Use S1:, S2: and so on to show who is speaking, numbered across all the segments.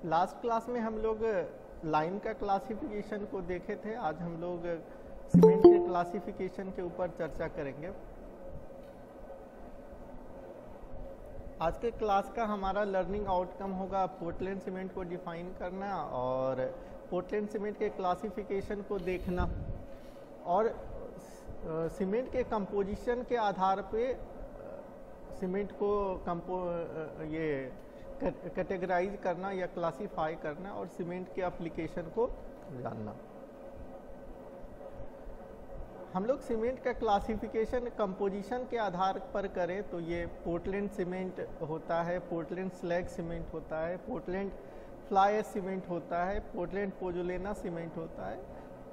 S1: Last class में हम लोग लाइम का क्लासिफिकेशन को देखे थे। आज हम लोग सीमेंट के क्लासिफिकेशन के ऊपर चर्चा करेंगे। आज के क्लास का हमारा लर्निंग आउटकम होगा पोर्टलैंड सीमेंट को डिफाइन करना और पोर्टलैंड सीमेंट के क्लासिफिकेशन को देखना और सीमेंट के कंपोजिशन के आधार पे सीमेंट को कैटेगराइज करना या क्लासिफाई करना और सीमेंट के एप्लीकेशन को जानना। हम लोग सीमेंट का क्लासिफिकेशन कंपोजिशन के आधार पर करें तो ये पोर्टलैंड सीमेंट होता है, पोर्टलैंड स्लैग सीमेंट होता है, पोर्टलैंड फ्लाई ऐश सीमेंट होता है, पोर्टलैंड पोजोलेना सीमेंट होता है,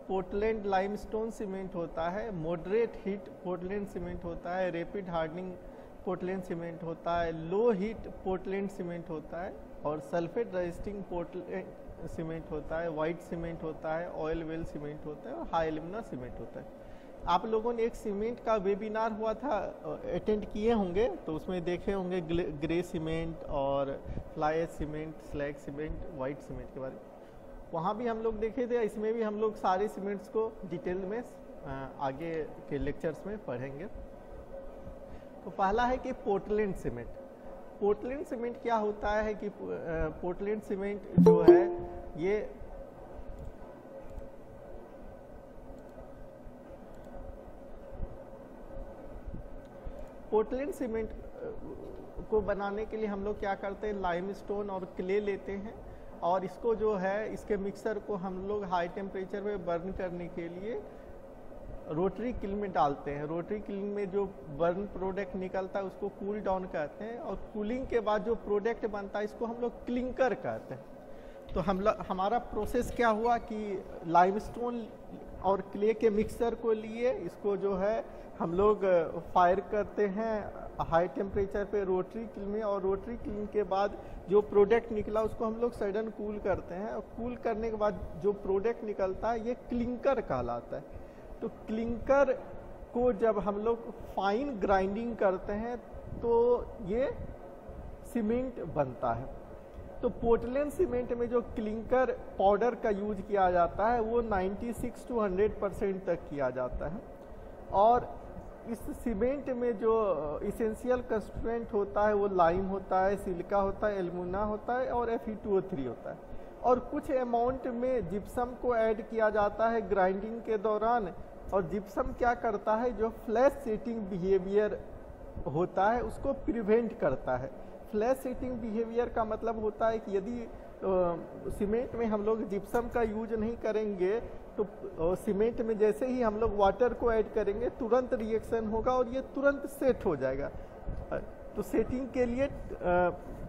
S1: पोर्टलैंड लाइमस्टोन सीमेंट होता है, मॉडरेट हीट पोर्टलैंड सीमेंट होता है, रैपिड हार्डनिंग पोर्टलैंड सीमेंट होता है, लो हीट पोर्टलैंड सीमेंट होता है और सल्फेट रेजिस्टिंग पोर्टलैंड सीमेंट होता है, वाइट सीमेंट होता है, ऑयल वेल सीमेंट होता है और हाई एल्यूमिना सीमेंट होता है। आप लोगों ने एक सीमेंट का वेबिनार हुआ था अटेंड किए होंगे तो उसमें देखे होंगे ग्रे सीमेंट और fly ash cement, slag cement, white cement के बारे में। वहाँ भी हम लोग देखे थे। इसमें भी हम लोग सारे सीमेंट्स को डिटेल में आगे के लेक्चर्स में पढ़ेंगे। तो पहला है कि पोर्टलैंड सीमेंट। पोर्टलैंड सीमेंट क्या होता है कि पोर्टलैंड सीमेंट जो है ये पोर्टलैंड सीमेंट को बनाने के लिए हम लोग क्या करते हैं, लाइमस्टोन और क्ले लेते हैं और इसको जो है इसके मिक्सर को हम लोग हाई टेम्परेचर में बर्न करने के लिए रोटरी किल में डालते हैं। रोटरी किल में जो बर्न प्रोडक्ट निकलता है उसको कूल डाउन कहते हैं और कूलिंग के बाद जो प्रोडक्ट बनता है इसको हम लोग क्लिंकर कहते हैं। तो हमारा प्रोसेस क्या हुआ कि लाइमस्टोन और क्ले के मिक्सर को लिए इसको जो है हम लोग फायर करते हैं हाई टेम्परेचर पे रोटरी किल में और रोटरी किल के बाद जो प्रोडक्ट निकला उसको हम लोग सडन कूल करते हैं और कूल करने के बाद जो प्रोडक्ट निकलता है ये क्लिंकर कहलाता है। तो क्लिंकर को जब हम लोग फाइन ग्राइंडिंग करते हैं तो ये सीमेंट बनता है। तो पोर्टलैंड सीमेंट में जो क्लिंकर पाउडर का यूज किया जाता है वो 96 to 100% तक किया जाता है और इस सीमेंट में जो इसेंशियल कंस्टिट्यूएंट होता है वो लाइम होता है, सिलिका होता है, एल्यूमिना होता है और Fe2O3 होता है और कुछ अमाउंट में जिप्सम को ऐड किया जाता है ग्राइंडिंग के दौरान। और जिप्सम क्या करता है, जो फ्लैश सेटिंग बिहेवियर होता है उसको प्रिवेंट करता है। फ्लैश सेटिंग बिहेवियर का मतलब होता है कि यदि सीमेंट में हम लोग जिप्सम का यूज नहीं करेंगे तो सीमेंट में जैसे ही हम लोग वाटर को ऐड करेंगे तुरंत रिएक्शन होगा और ये तुरंत सेट हो जाएगा। तो सेटिंग के लिए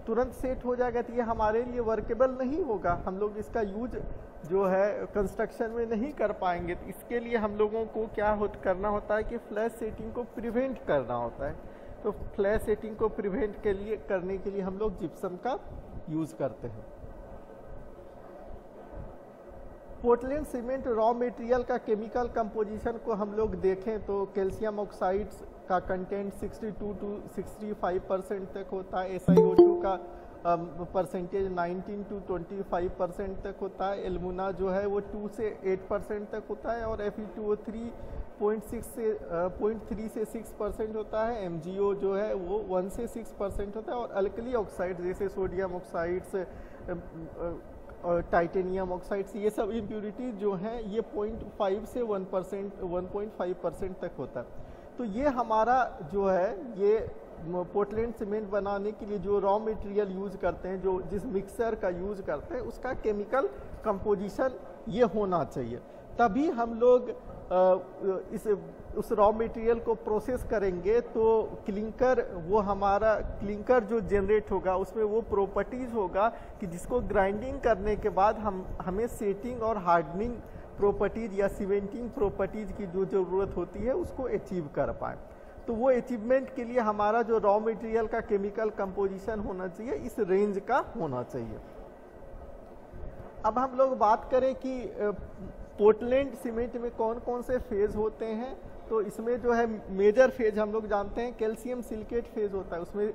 S1: तुरंत सेट हो जाएगा तो ये हमारे लिए वर्केबल नहीं होगा, हम लोग इसका यूज जो है कंस्ट्रक्शन में नहीं कर पाएंगे। तो इसके लिए हम लोगों को क्या करना होता है कि फ्लैश सेटिंग को प्रिवेंट करना होता है। तो फ्लैश सेटिंग को प्रिवेंट करने के लिए हम लोग जिप्सम का यूज करते हैं। पोर्टलैंड सीमेंट रॉ मटेरियल का केमिकल कंपोजिशन को हम लोग देखें तो कैल्शियम ऑक्साइड्स का कंटेंट 62 to 65% तक होता है, SiO2 का परसेंटेज 19 to 25% तक होता है, एल्यूमिना जो है वो 2 से 8% तक होता है और Fe2O3 0.3 से 6% होता है, MgO जो है वो 1 से 6% होता है और अल्कली ऑक्साइड जैसे सोडियम ऑक्साइड्स और टाइटेनियम ऑक्साइड्स ये सब इम्प्यूरिटीज जो हैं ये 0.5 से 1.5% तक होता है। तो ये हमारा जो है ये पोर्टलैंड सीमेंट बनाने के लिए जो रॉ मटेरियल यूज करते हैं, जो जिस मिक्सर का यूज करते हैं उसका केमिकल कंपोजिशन ये होना चाहिए। तभी हम लोग उस रॉ मटेरियल को प्रोसेस करेंगे तो क्लिंकर वो हमारा क्लिंकर जो जनरेट होगा उसमें वो प्रॉपर्टीज होगा कि जिसको ग्राइंडिंग करने के बाद हमें सेटिंग और हार्डनिंग प्रॉपर्टीज या सीमेंटिंग प्रॉपर्टीज की जो ज़रूरत होती है उसको अचीव कर पाए। तो वो अचीवमेंट के लिए हमारा जो रॉ मटेरियल का केमिकल कंपोजिशन होना चाहिए इस रेंज का होना चाहिए। अब हम लोग बात करें कि पोर्टलैंड सीमेंट में कौन कौन से फेज होते हैं। तो इसमें जो है मेजर फेज हम लोग जानते हैं कैल्शियम सिलिकेट फेज होता है। उसमें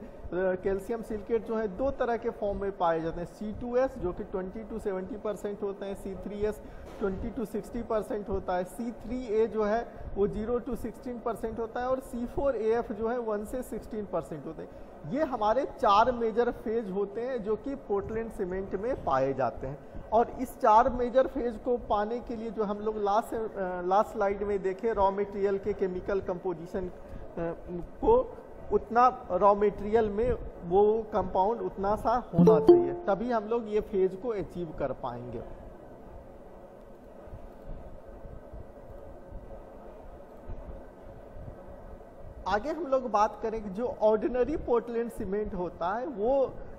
S1: कैल्शियम सिलिकेट जो है दो तरह के फॉर्म में पाए जाते हैं, C2S जो कि 20 to 70% होते हैं, C3S 20 to 60% होता है, C3A जो है वो 0 to 16% होता है और C4AF जो है 1 से 16% होते हैं। ये हमारे 4 मेजर फेज होते हैं जो कि पोर्टलैंड सीमेंट में पाए जाते हैं। और इस 4 मेजर फेज को पाने के लिए जो हम लोग लास्ट स्लाइड में देखे रॉ मटेरियल के केमिकल कंपोजिशन को, उतना रॉ मटेरियल में वो कंपाउंड उतना सा होना चाहिए, तभी हम लोग ये फेज को अचीव कर पाएंगे। आगे हम लोग बात करें कि जो ऑर्डिनरी पोर्टलैंड सीमेंट होता है वो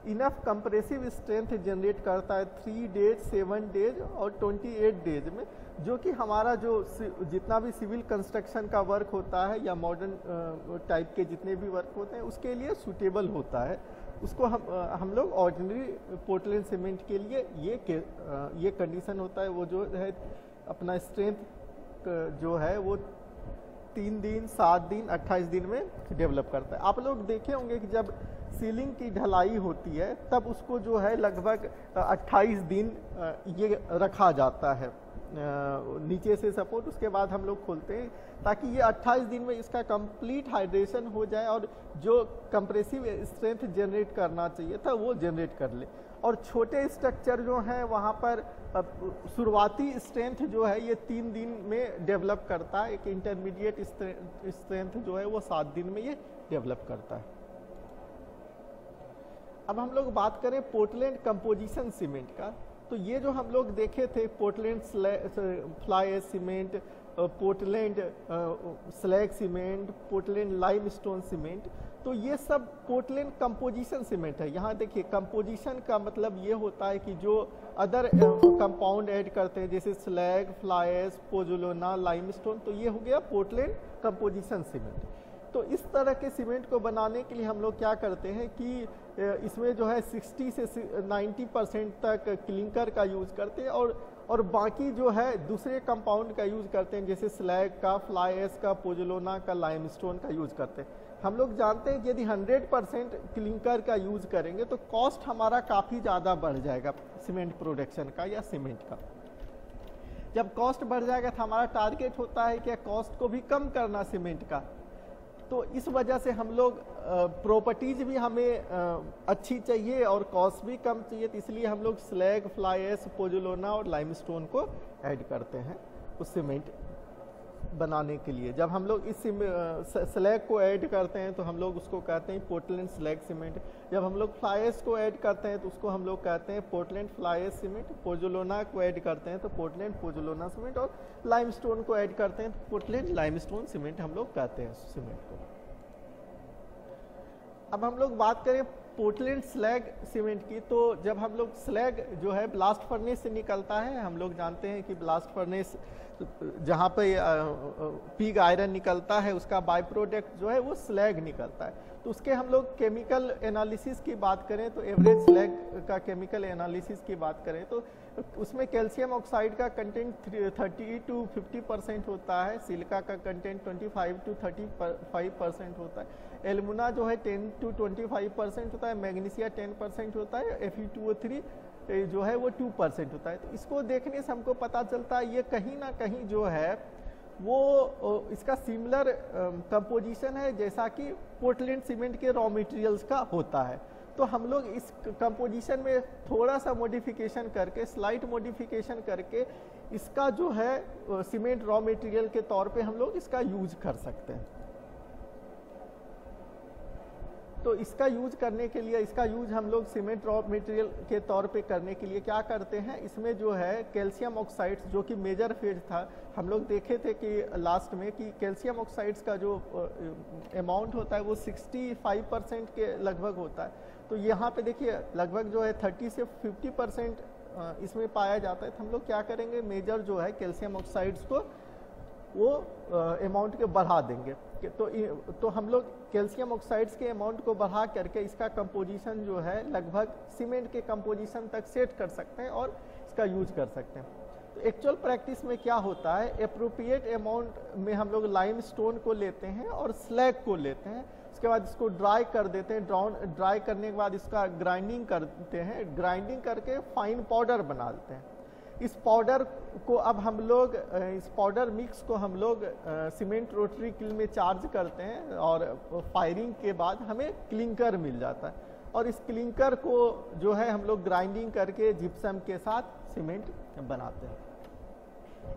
S1: इनफ कंप्रेसिव स्ट्रेंथ जनरेट करता है 3 डेज, 7 डेज और 28 डेज में, जो कि हमारा जो जितना भी सिविल कंस्ट्रक्शन का वर्क होता है या मॉडर्न टाइप के जितने भी वर्क होते हैं उसके लिए सूटेबल होता है। उसको हम लोग ऑर्डिनरी पोर्टलैंड सीमेंट के लिए ये कंडीशन होता है। वो जो है अपना स्ट्रेंथ जो है वो 3 दिन, 7 दिन, 28 दिन में डेवलप करता है। आप लोग देखे होंगे कि जब सीलिंग की ढलाई होती है तब उसको जो है लगभग 28 दिन ये रखा जाता है नीचे से सपोर्ट, उसके बाद हम लोग खोलते हैं ताकि ये 28 दिन में इसका कंप्लीट हाइड्रेशन हो जाए और जो कंप्रेसिव स्ट्रेंथ जनरेट करना चाहिए था वो जनरेट कर ले। और छोटे स्ट्रक्चर जो हैं वहाँ पर शुरुआती स्ट्रेंथ जो है ये 3 दिन में डेवलप करता है, एक इंटरमीडिएट स्ट्रेंथ जो है वो 7 दिन में ये डेवलप करता है। अब हम लोग बात करें पोर्टलैंड कंपोजिशन सीमेंट का, तो ये जो हम लोग देखे थे Portland fly ash cement, Portland slag cement, Portland limestone cement, तो ये सब पोर्टलैंड कंपोजिशन सीमेंट है। यहाँ देखिए कंपोजिशन का मतलब ये होता है कि जो अदर कंपाउंड ऐड करते हैं जैसे slag, fly ash, pozzolana, limestone, तो ये हो गया पोर्टलैंड कंपोजिशन सीमेंट। तो इस तरह के सीमेंट को बनाने के लिए हम लोग क्या करते हैं कि इसमें जो है 60 से 90% तक क्लिंकर का यूज़ करते हैं और बाकी जो है दूसरे कंपाउंड का यूज़ करते हैं जैसे स्लैग का, फ्लाई ऐश का, पोज़ोलाना का, लाइमस्टोन का यूज़ करते हैं। हम लोग जानते हैं कि यदि 100% क्लिंकर का यूज़ करेंगे तो कॉस्ट हमारा काफ़ी ज़्यादा बढ़ जाएगा सीमेंट प्रोडक्शन का या सीमेंट का। जब कॉस्ट बढ़ जाएगा तो हमारा टारगेट होता है कि कॉस्ट को भी कम करना सीमेंट का, तो इस वजह से हम लोग प्रॉपर्टीज भी हमें अच्छी चाहिए और कॉस्ट भी कम चाहिए, तो इसलिए हम लोग स्लैग, फ्लाई ऐश, पोज़ोलाना और लाइमस्टोन को ऐड करते हैं उस सीमेंट बनाने के लिए। जब हम लोग इस स्लैग को ऐड करते हैं तो हम लोग उसको कहते हैं पोर्टलैंड स्लैग सीमेंट। जब हम लोग फ्लाई ऐश को ऐड करते हैं तो उसको हम लोग कहते हैं Portland fly ash cement. Pozzolana को ऐड करते हैं तो पोर्टलैंड पोज़ोलाना सीमेंट, और लाइमस्टोन को ऐड करते हैं तो पोर्टलैंड लाइमस्टोन सीमेंट हम लोग कहते हैं सीमेंट को। अब हम लोग बात करें पोर्टलैंड स्लैग सीमेंट की, तो जब हम लोग स्लैग जो है ब्लास्ट फर्नेस से निकलता है, हम लोग जानते हैं कि ब्लास्ट फर्नेस जहाँ पे पिग आयरन निकलता है उसका बाय प्रोडक्ट जो है वो स्लैग निकलता है। तो उसके हम लोग केमिकल एनालिसिस की बात करें तो एवरेज स्लैग का केमिकल एनालिसिस की बात करें तो उसमें कैल्शियम ऑक्साइड का कंटेंट 30 to 50% होता है, सिलिका का कंटेंट 25 to 35% होता है, एल्युमिना जो है 10 to 25% होता है, मैग्नीशिया 10% होता है, Fe2O3 जो है वो 2% होता है। तो इसको देखने से हमको पता चलता है ये कहीं ना कहीं जो है वो इसका सिमिलर कंपोजिशन है जैसा कि पोर्टलैंड सीमेंट के रॉ मटेरियल्स का होता है। तो हम लोग इस कंपोजिशन में थोड़ा सा मॉडिफिकेशन करके, स्लाइट मॉडिफिकेशन करके इसका जो है सीमेंट रॉ मटेरियल के तौर पे हम लोग इसका यूज कर सकते हैं। तो इसका यूज करने के लिए, इसका यूज हम लोग सीमेंट रॉ मटेरियल के तौर पे करने के लिए क्या करते हैं, इसमें जो है कैल्शियम ऑक्साइड्स जो कि मेजर फेज था, हम लोग देखे थे कि लास्ट में कि कैल्शियम ऑक्साइड्स का जो अमाउंट होता है वो 65% के लगभग होता है। तो यहाँ पे देखिए लगभग जो है 30 से 50% इसमें पाया जाता है। तो हम लोग क्या करेंगे, मेजर जो है कैल्शियम ऑक्साइड्स को वो अमाउंट के बढ़ा देंगे। तो हम लोग कैल्शियम ऑक्साइड्स के अमाउंट को बढ़ा करके इसका कंपोजिशन जो है लगभग सीमेंट के कंपोजिशन तक सेट कर सकते हैं और इसका यूज कर सकते हैं। तो एक्चुअल प्रैक्टिस में क्या होता है, अप्रोप्रिएट अमाउंट में हम लोग लाइमस्टोन को लेते हैं और स्लैग को लेते हैं, उसके बाद इसको ड्राई कर देते हैं, ड्राई करने के बाद इसका ग्राइंडिंग करते हैं, ग्राइंडिंग करके फाइन पाउडर बना देते हैं। इस पाउडर को अब हम लोग, इस पाउडर मिक्स को हम लोग सीमेंट रोटरी किल में चार्ज करते हैं और फायरिंग के बाद हमें क्लिंकर मिल जाता है, और इस क्लिंकर को जो है हम लोग ग्राइंडिंग करके जिप्सम के साथ सीमेंट बनाते हैं।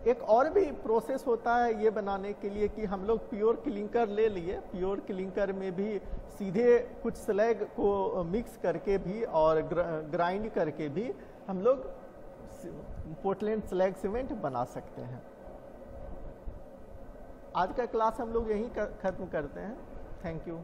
S1: एक और भी प्रोसेस होता है ये बनाने के लिए कि हम लोग प्योर क्लिंकर ले लिए, प्योर क्लिंकर में भी सीधे कुछ स्लैग को मिक्स करके भी और ग्राइंड करके भी हम लोग पोर्टलैंड स्लैग सीमेंट बना सकते हैं। आज का क्लास हम लोग यहीं खत्म करते हैं। Thank you.